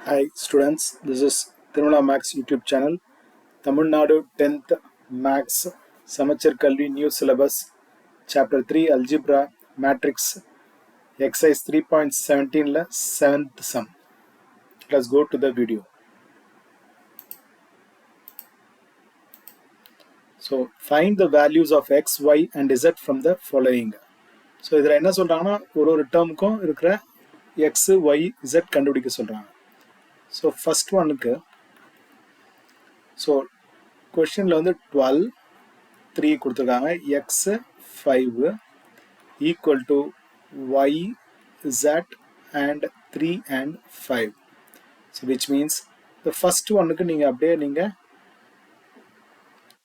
Hi students, this is Tirumala YouTube channel. Tamilnadu 10th Max samacheerkalvi new syllabus chapter 3 algebra matrix exercise 3.17 la 7th sum. Let's go to the video. So find the values of x, y and z from the following. So இதில் என்ன சொல்றாங்கன்னா ஒரு டேர்முக்கும் இருக்கிற x, y, z கண்டுபிடிக்க சொல்றாங்க. So first oneக்கு so questionல வந்து 12 3 கொடுத்துருக்காங்க x 5 equal to y z and 3 and 5. So which means the first oneக்கு நீங்க அப்படியே நீங்க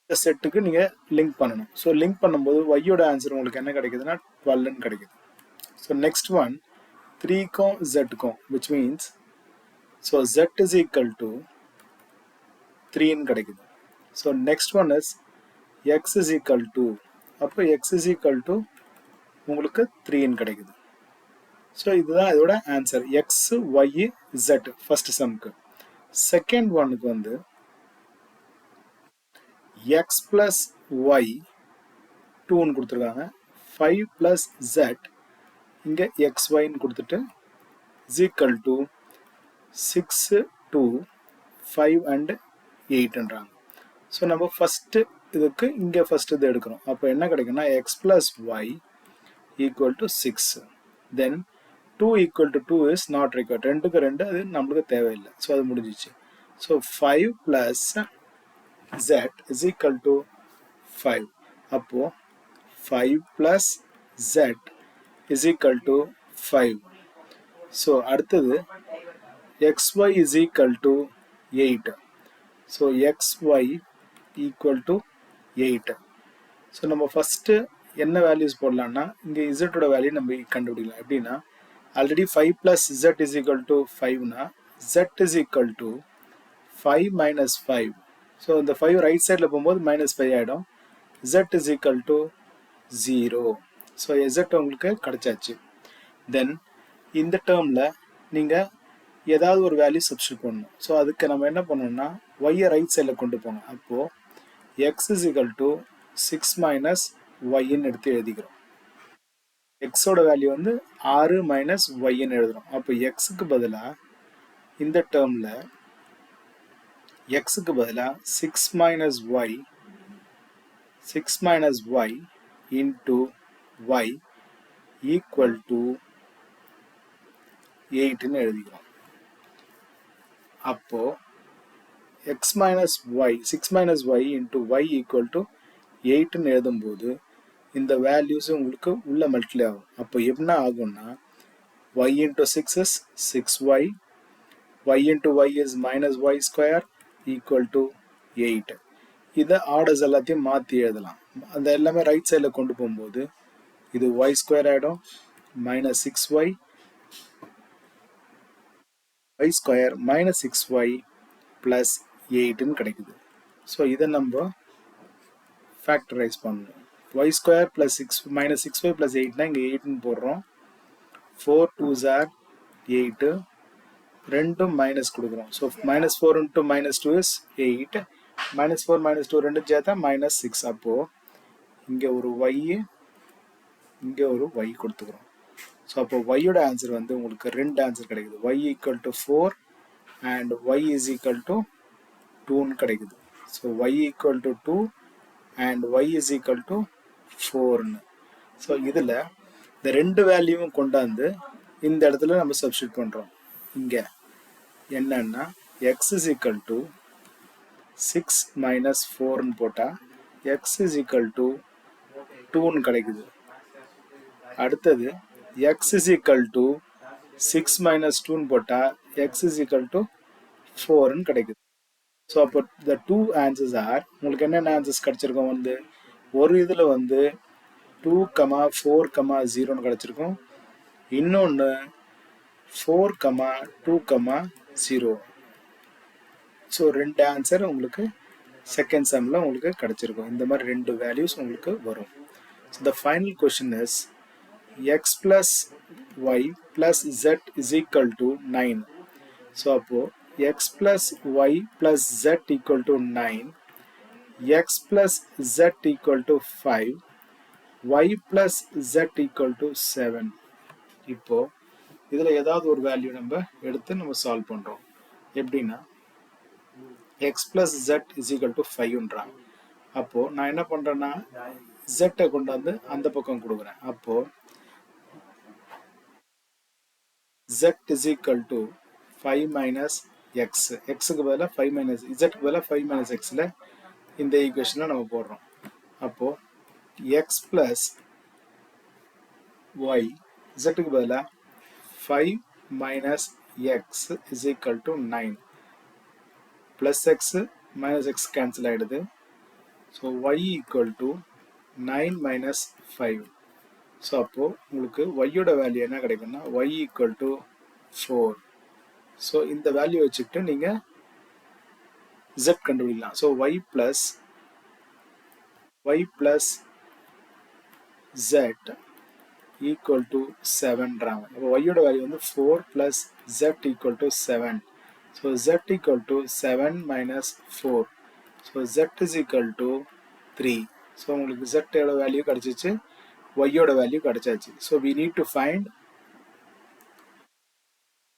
இந்த செட்டுக்கு நீங்க லிங்க் பண்ணணும். ஸோ லிங்க் பண்ணும்போது y யோட ஆன்சர் உங்களுக்கு என்ன கிடைக்குதுன்னா 12ன்னு கிடைக்குது. ஸோ நெக்ஸ்ட் ஒன் 3க்கும் zக்கும் which means so z is equal to 3ன்னு கிடைக்குது. So next one is x is equal to அப்போ x is equal to உங்களுக்கு 3ன்னு கிடைக்குது. ஸோ இதுதான் இதோட answer X Y z first சம்க்கு. செகண்ட் ஒனுக்கு வந்து எக்ஸ் பிளஸ் ஒய் 2ன்னு கொடுத்துருக்காங்க. 5 பிளஸ் z இங்கே எக்ஸ் ஒய்ன்னு கொடுத்துட்டு இஸ் ஈக்குவல் டு 6 2 5 அண்ட் 8ன்றாங்க. ஸோ நம்ம ஃபஸ்ட்டு இதுக்கு இங்கே ஃபஸ்ட்டு இது எடுக்கிறோம். அப்போ என்ன கிடைக்குன்னா X plus Y equal to 6. Then 2 equal to 2 is not required. 2க்கு 2 அது நம்மளுக்கு தேவையில்லை. ஸோ அது முடிஞ்சிச்சு. So 5 plus z is equal to 5. அப்போ 5 plus z is equal to 5. So அடுத்தது xy is equal to 8. So xy equal to 8. So நம்ம first என்ன வேல்யூஸ் போடலான்னா இங்கே z ஓட வேல்யூ நம்ம கண்டுபிடிக்கலாம். எப்படின்னா already 5 plus z is equal to 5 na z is equal to 5 minus 5. So இந்த 5 right side ல போகும்போது minus 5 ஆயிடும். z is equal to 0. So z உங்களுக்கு கிடைச்சாச்சு. Then இந்த termல நீங்க ஏதாவது ஒரு வேல்யூ சப்ஸ்டிட் பண்ணணும். ஸோ அதுக்கு நம்ம என்ன பண்ணணும்னா y ரைட் சைடில் கொண்டு போகணும். அப்போ x is equal to 6 minus y-ன்னு எடுத்து எழுதிக்கிறோம். எக்ஸோட வேல்யூ வந்து 6 மைனஸ் ஒய்ன்னு எழுதுறோம். அப்போ எக்ஸுக்கு பதிலாக இந்த டேர்மில் எக்ஸுக்கு பதிலாக 6 minus Y into Y equal to 8ன்னு எழுதிக்கிறோம். அப்போ X minus Y 6 minus Y into Y equal to 8ன்னு எழுதும்போது இந்த வேல்யூஸ் உங்களுக்கு உள்ள மல்டிப்ளை ஆகும். அப்போ என்ன ஆகும்னா y into 6 is 6y, y into y is minus y square equal to 8. இதை ஆர்டர்ஸ் எல்லாத்தையும் மாற்றி எழுதலாம். அந்த எல்லாமே ரைட் சைடில் கொண்டு போகும்போது இது y ஸ்கொயர் ஆகிடும் minus 6y y square minus 6y plus 8ன்னு கிடைக்குது. ஸோ இதை நம்ம ஃபேக்டரைஸ் பண்ணணும். y square plus 6 minus 6y plus 8 னா இங்கே 8ன்னு போடுறோம். 4 2s are 8. ரெண்டும் மைனஸ் கொடுக்குறோம். So minus 4 into minus 2 is 8. minus 4 minus 2 ரெண்டும் சேர்த்தா minus 6. அப்போது இங்கே ஒரு y இங்கே ஒரு y கொடுத்துக்கிறோம். ஸோ அப்போ y-யோட ஆன்சர் வந்து உங்களுக்கு ரெண்டு ஆன்சர் கிடைக்குது. y equal to 4 and y is equal to 2ன்னு கிடைக்குது. So y equal to 2 and y is equal to 4ன்னு. ஸோ இதில் இந்த ரெண்டு வேல்யூவும் கொண்டாந்து இந்த இடத்துல நம்ம சப்ஸ்டிட் பண்ணுறோம். இங்கே என்னன்னா x is equal to 6 minus 4ன்னு போட்டால் x is equal to 2ன்னு கிடைக்குது. அடுத்தது x is equal to 6 minus 2ன்னு போட்டால் x is equal to 4ன்னு கிடைக்குது. ஸோ அப்போ the two answers are உங்களுக்கு என்னென்ன ஆன்சர்ஸ் கிடச்சிருக்கோம் வந்து ஒரு இதில் வந்து 2, 4, 0ன்னு கிடச்சிருக்கும். இன்னொன்று 4, 2, 0. ஸோ ரெண்டு ஆன்சர் உங்களுக்கு செகண்ட் சம்மில் உங்களுக்கு கிடச்சிருக்கும். இந்த மாதிரி ரெண்டு வேல்யூஸ் உங்களுக்கு வரும். So the final question is x plus y plus z is equal to 9. So அப்போ x plus y plus z equal to 9, x plus z equal to 5, y plus z equal to 7. இப்போ இதில் ஏதாவது ஒரு value நம்ம எடுத்து நம்ம solve பண்ணுறோம். எப்படின்னா x plus z is equal to 5ன்றாங்க. அப்போது நான் என்ன பண்ணுறேன்னா z கொண்டு வந்து அந்த பக்கம் கொடுக்குறேன். அப்போது z is equal to 5 minus x. xக்கு பதிலாக 5 minus zக்கு பதிலாக 5 minus xல இந்த ஈக்குவேஷனில் நம்ம போடுறோம். அப்போது x plus y zக்கு பதிலாக 5 minus x is equal to 9. Plus x minus x cancel ஆகிடுது. So y equal to 9 minus 5. So அப்போது உங்களுக்கு ஒய்யோட வேல்யூ என்ன கிடைக்குன்னா y equal to 4. ஸோ இந்த வேல்யூ வச்சுக்கிட்டு நீங்கள் z கண்டுபிடிக்கலாம். So y plus z equal to 7ன்றாங்க. அப்போ ஒய்யோட வேல்யூ வந்து 4 plus z equal to 7. So z equal to 7 minus 4. So z is equal to 3. So உங்களுக்கு z-ஓட வேல்யூ கிடச்சிச்சு, ஒய்யோட வேல்யூ கிடச்சாச்சு. So we need to find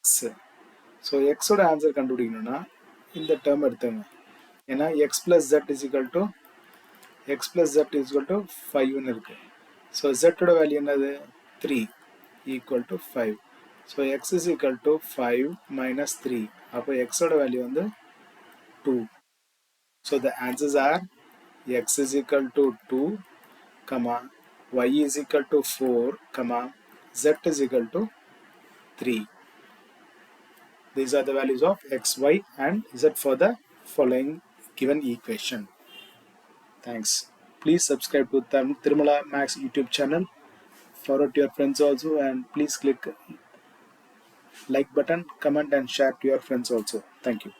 x. So எக்ஸோட ஆன்சர் கண்டுபிடிக்கணும்னா இந்த டேர்ம் எடுத்துங்க. ஏன்னா x plus z is equal to 5ன்னு இருக்கு. ஸோ z-ஓட வேல்யூ என்னது 3 equal to 5. So x is equal to 5 minus 3. அப்போ x-ஓட வேல்யூ வந்து 2. So the answers are x is equal to 2, y is equal to 4, z is equal to 3. These are the values of x, y and z for the following given equation. Thanks. Please subscribe to Tirumala Max YouTube channel. Forward to your friends also, and please click like button, comment and share to your friends also. Thank you.